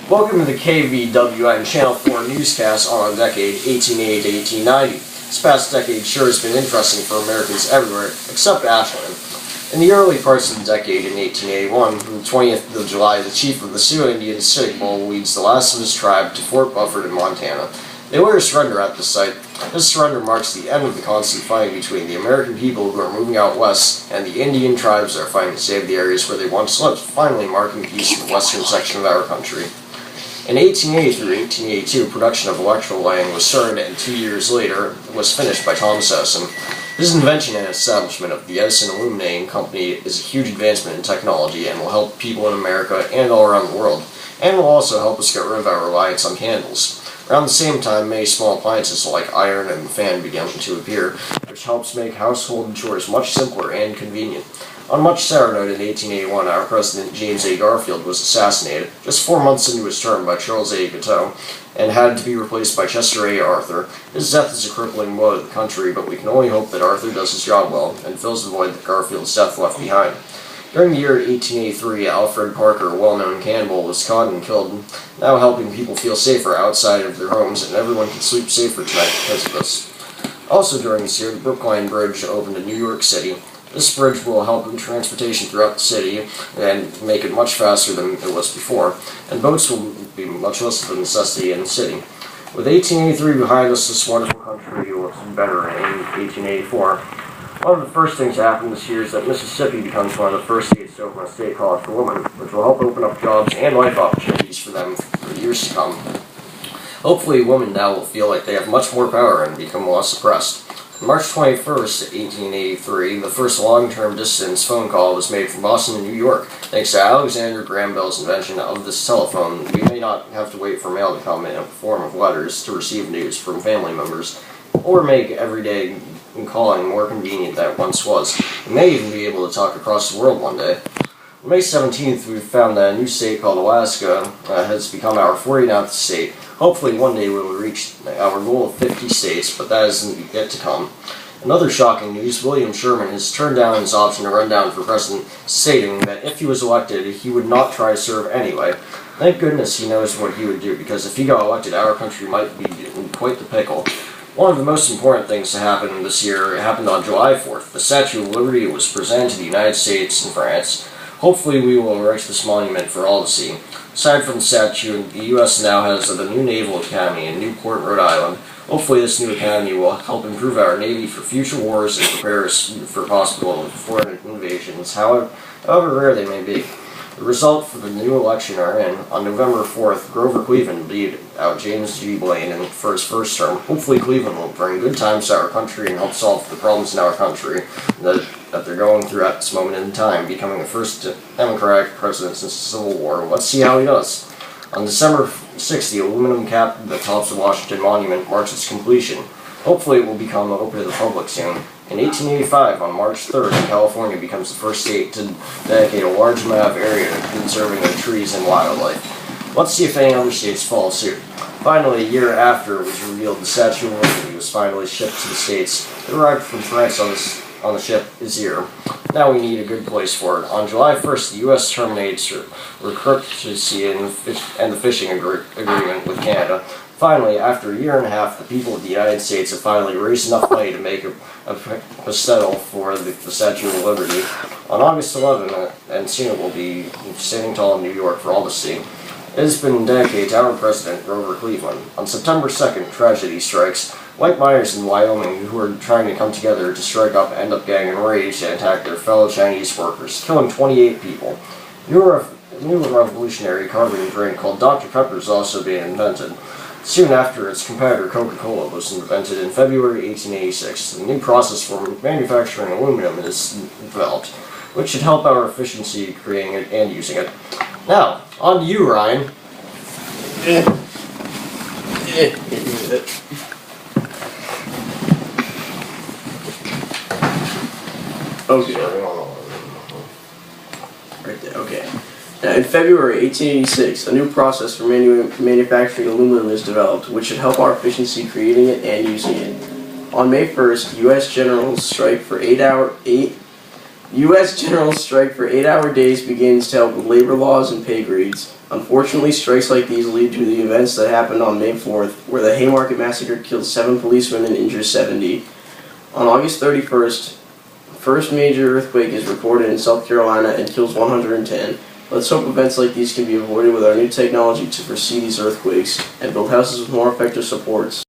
Welcome to the KVWN Channel 4 newscast on the decade 1880 to 1890. This past decade sure has been interesting for Americans everywhere, except Ashland. In the early parts of the decade in 1881, on the 20th of July, the chief of the Sioux Indian Sitting Bull leads the last of his tribe to Fort Bufford in Montana. They order surrender at this site. This surrender marks the end of the constant fighting between the American people who are moving out west and the Indian tribes that are fighting to save the areas where they once lived, finally marking peace in the western section of our country. In 1880 through 1882, production of electrical lighting was started, and 2 years later was finished by Thomas Edison. His invention and establishment of the Edison Illuminating Company is a huge advancement in technology and will help people in America and all around the world, and will also help us get rid of our reliance on candles. Around the same time, many small appliances like iron and fan began to appear, which helps make household chores much simpler and convenient. On a much sadder note, in 1881, our President James A. Garfield was assassinated, just 4 months into his term, by Charles A. Guiteau, and had to be replaced by Chester A. Arthur. His death is a crippling blow to the country, but we can only hope that Arthur does his job well, and fills the void that Garfield's death left behind. During the year 1883, Alfred Parker, a well-known cannibal, was caught and killed, now helping people feel safer outside of their homes, and everyone can sleep safer tonight because of this. Also during this year, the Brookline Bridge opened in New York City. This bridge will help in transportation throughout the city and make it much faster than it was before, and boats will be much less of a necessity in the city. With 1883 behind us, this wonderful country looks better in 1884. One of the first things to happen this year is that Mississippi becomes one of the first states to open a state college for women, which will help open up jobs and life opportunities for them for years to come. Hopefully women now will feel like they have much more power and become less oppressed. On March 21st, 1883, the first long-term distance phone call was made from Boston to New York. Thanks to Alexander Graham Bell's invention of this telephone, we may not have to wait for mail to come in the form of letters to receive news from family members, or make everyday calling more convenient than it once was. We may even be able to talk across the world one day. On May 17th, we found that a new state called Alaska has become our 49th state. Hopefully one day we will reach our goal of 50 states, but that isn't yet to come. Another shocking news, William Sherman has turned down his option to run down for president, stating that if he was elected, he would not try to serve anyway. Thank goodness he knows what he would do, because if he got elected, our country might be in quite the pickle. One of the most important things to happen this year happened on July 4th. The Statue of Liberty was presented to the United States and France. Hopefully we will erect this monument for all to see. Aside from the statue, the U.S. now has the new Naval Academy in Newport, Rhode Island. Hopefully this new academy will help improve our Navy for future wars and prepare us for possible foreign invasions, however rare they may be. The result for the new election are in. On November 4th, Grover Cleveland beat out James G. Blaine for his first term. Hopefully Cleveland will bring good times to our country and help solve the problems in our country that they're going through at this moment in time, becoming the first Democratic president since the Civil War. Let's see how he does. On December 6th, the aluminum cap that tops the Washington Monument marks its completion. Hopefully it will become open to the public soon. In 1885, on March 3rd, California becomes the first state to dedicate a large amount of area to conserving their trees and wildlife. Let's see if any other states follow suit. Finally, a year after it was revealed, the Statue of Liberty was finally shipped to the States. It arrived from France on the ship is here. Now we need a good place for it. On July 1st, the U.S. terminates reciprocity and the fishing agreement with Canada. Finally, after a year and a half, the people of the United States have finally raised enough money to make a pedestal for the Statue of Liberty. On August 11th, and soon it will be standing tall in New York for all to see. It has been dedicated to our president, Grover Cleveland. On September 2nd, tragedy strikes. White miners in Wyoming who are trying to come together to strike up end up getting enraged and attack their fellow Chinese workers, killing 28 people. New revolutionary carbonated drink called Dr. Pepper is also being invented. Soon after, its competitor Coca-Cola was invented in February 1886. A new process for manufacturing aluminum is developed, which should help our efficiency creating it and using it. Now, on to you, Ryan. Okay. Right there, okay. Now, in February 1886, a new process for manufacturing aluminum is developed, which should help our efficiency creating it and using it. On May 1st, U.S. general strike for 8-hour days begins to help with labor laws and pay grades. Unfortunately, strikes like these lead to the events that happened on May 4th, where the Haymarket Massacre killed 7 policemen and injured 70. On August 31st, first major earthquake is recorded in South Carolina and kills 110. Let's hope events like these can be avoided with our new technology to foresee these earthquakes and build houses with more effective supports.